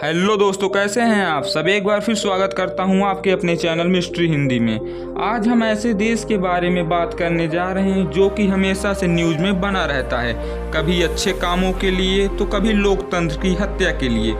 Hello दोस्तों, कैसे हैं आप सब। एक बार फिर स्वागत करता हूं आपके अपने चैनल मिस्ट्री हिंदी में। आज हम ऐसे देश के बारे में बात करने जा रहे हैं जो कि हमेशा से न्यूज़ में बना रहता है, कभी अच्छे कामों के लिए तो कभी लोकतंत्र की हत्या के लिए।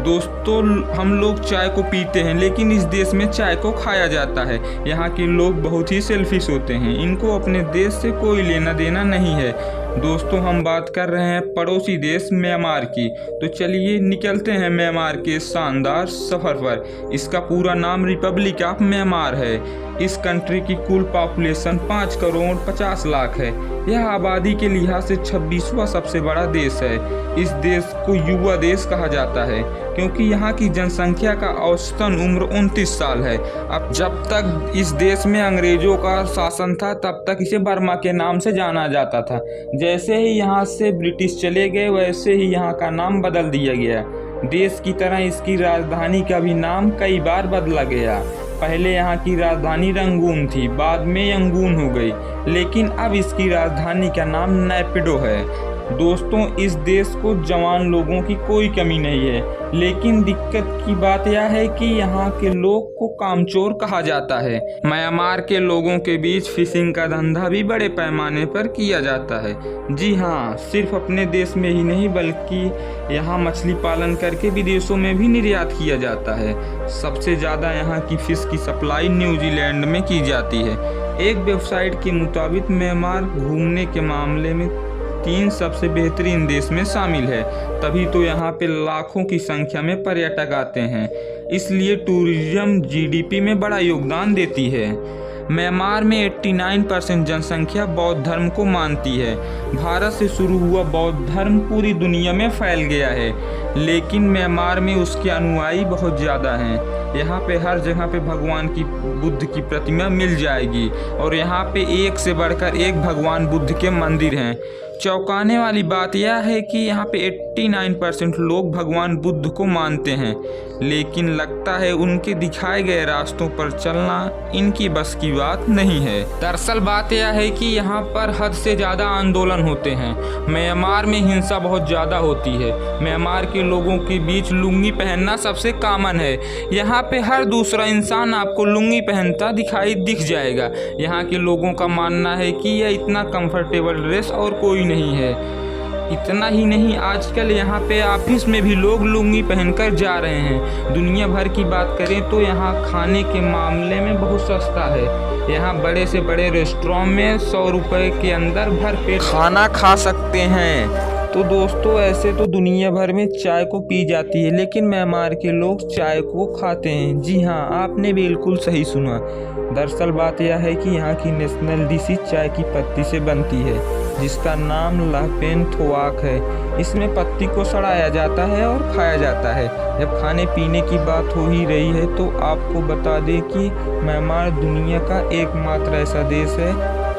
दोस्तों, हम लोग चाय को पीते हैं लेकिन इस देश में चाय को खाया जाता है। यहाँ के लोग बहुत ही सेल्फिश होते हैं, इनको अपने देश से कोई लेना देना नहीं है। दोस्तों, हम बात कर रहे हैं पड़ोसी देश म्यांमार की। तो चलिए निकलते हैं म्यांमार के शानदार सफ़र पर। इसका पूरा नाम रिपब्लिक ऑफ म्यांमार है। इस कंट्री की कुल पॉपुलेशन 5 करोड़ 50 लाख है। यह आबादी के लिहाज से 26वां सबसे बड़ा देश है। इस देश को युवा देश कहा जाता है क्योंकि यहाँ की जनसंख्या का औसतन उम्र 29 साल है। अब जब तक इस देश में अंग्रेजों का शासन था तब तक इसे बर्मा के नाम से जाना जाता था। जैसे ही यहाँ से ब्रिटिश चले गए वैसे ही यहाँ का नाम बदल दिया गया। देश की तरह इसकी राजधानी का भी नाम कई बार बदला गया। पहले यहाँ की राजधानी रंगून थी, बाद में यंगून हो गई, लेकिन अब इसकी राजधानी का नाम नैपिडो है। दोस्तों, इस देश को जवान लोगों की कोई कमी नहीं है, लेकिन दिक्कत की बात यह है कि यहाँ के लोग को कामचोर कहा जाता है। म्यांमार के लोगों के बीच फिशिंग का धंधा भी बड़े पैमाने पर किया जाता है। जी हाँ, सिर्फ अपने देश में ही नहीं बल्कि यहाँ मछली पालन करके विदेशों में भी निर्यात किया जाता है। सबसे ज़्यादा यहाँ की फिश की सप्लाई न्यूजीलैंड में की जाती है। एक वेबसाइट के मुताबिक म्यांमार घूमने के मामले में 3 सबसे बेहतरीन देश में शामिल है। तभी तो यहाँ पे लाखों की संख्या में पर्यटक आते हैं, इसलिए टूरिज्म जीडीपी में बड़ा योगदान देती है। म्यांमार में 89% जनसंख्या बौद्ध धर्म को मानती है। भारत से शुरू हुआ बौद्ध धर्म पूरी दुनिया में फैल गया है, लेकिन म्यांमार में उसके अनुयायी बहुत ज़्यादा हैं। यहाँ पे हर जगह पे भगवान की बुद्ध की प्रतिमा मिल जाएगी और यहाँ पे एक से बढ़कर एक भगवान बुद्ध के मंदिर हैं। चौंकाने वाली बात यह है कि यहाँ पे 89% लोग भगवान बुद्ध को मानते हैं, लेकिन लगता है उनके दिखाए गए रास्तों पर चलना इनकी बस की बात नहीं है। दरअसल बात यह है कि यहाँ पर हद से ज़्यादा आंदोलन होते हैं। म्यांमार में हिंसा बहुत ज़्यादा होती है। म्यांमार के लोगों के बीच लुंगी पहनना सबसे कॉमन है। यहाँ पे हर दूसरा इंसान आपको लुंगी पहनता दिख जाएगा। यहाँ के लोगों का मानना है कि यह इतना कंफर्टेबल ड्रेस और कोई नहीं है। इतना ही नहीं, आजकल यहाँ पे ऑफिस में भी लोग लुंगी पहनकर जा रहे हैं। दुनिया भर की बात करें तो यहाँ खाने के मामले में बहुत सस्ता है। यहाँ बड़े से बड़े रेस्टोरेंट में 100 रुपये के अंदर भरपेट खाना खा सकते हैं। तो दोस्तों, ऐसे तो दुनिया भर में चाय को पी जाती है, लेकिन म्यांमार के लोग चाय को खाते हैं। जी हाँ, आपने बिल्कुल सही सुना। दरअसल बात यह है कि यहाँ की नेशनल डिश चाय की पत्ती से बनती है, जिसका नाम लहपेन थोआक है। इसमें पत्ती को सड़ाया जाता है और खाया जाता है। जब खाने पीने की बात हो ही रही है तो आपको बता दें कि म्यांमार दुनिया का एकमात्र ऐसा देश है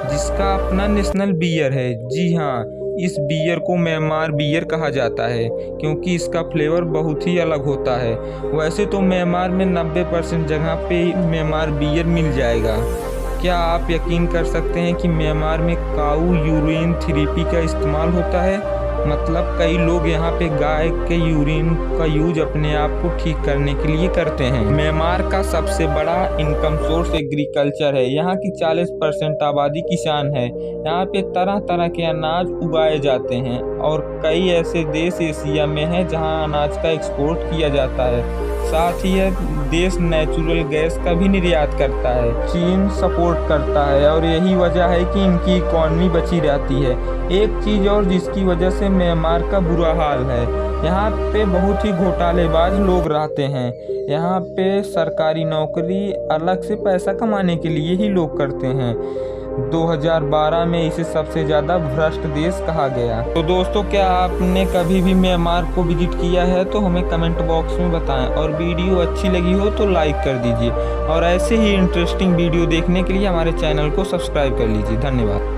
जिसका अपना नेशनल बियर है। जी हाँ, इस बियर को म्यांमार बियर कहा जाता है क्योंकि इसका फ्लेवर बहुत ही अलग होता है। वैसे तो म्यांमार में 90% जगह पे म्यांमार बियर मिल जाएगा। क्या आप यकीन कर सकते हैं कि म्यांमार में काऊ यूरिन थेरेपी का इस्तेमाल होता है। मतलब कई लोग यहाँ पे गाय के यूरिन का यूज अपने आप को ठीक करने के लिए करते हैं। म्यांमार का सबसे बड़ा इनकम सोर्स एग्रीकल्चर है। यहाँ की 40% आबादी किसान है। यहाँ पे तरह तरह के अनाज उगाए जाते हैं और कई ऐसे देश एशिया में हैं जहाँ अनाज का एक्सपोर्ट किया जाता है। साथ ही यह देश नेचुरल गैस का भी निर्यात करता है। चीन सपोर्ट करता है और यही वजह है कि इनकी इकॉनमी बची रहती है। एक चीज़ और जिसकी वजह से म्यांमार का बुरा हाल है, यहाँ पे बहुत ही घोटालेबाज लोग रहते हैं। यहाँ पे सरकारी नौकरी अलग से पैसा कमाने के लिए ही लोग करते हैं। 2012 में इसे सबसे ज़्यादा भ्रष्ट देश कहा गया। तो दोस्तों, क्या आपने कभी भी म्यांमार को विजिट किया है तो हमें कमेंट बॉक्स में बताएं, और वीडियो अच्छी लगी हो तो लाइक कर दीजिए, और ऐसे ही इंटरेस्टिंग वीडियो देखने के लिए हमारे चैनल को सब्सक्राइब कर लीजिए। धन्यवाद।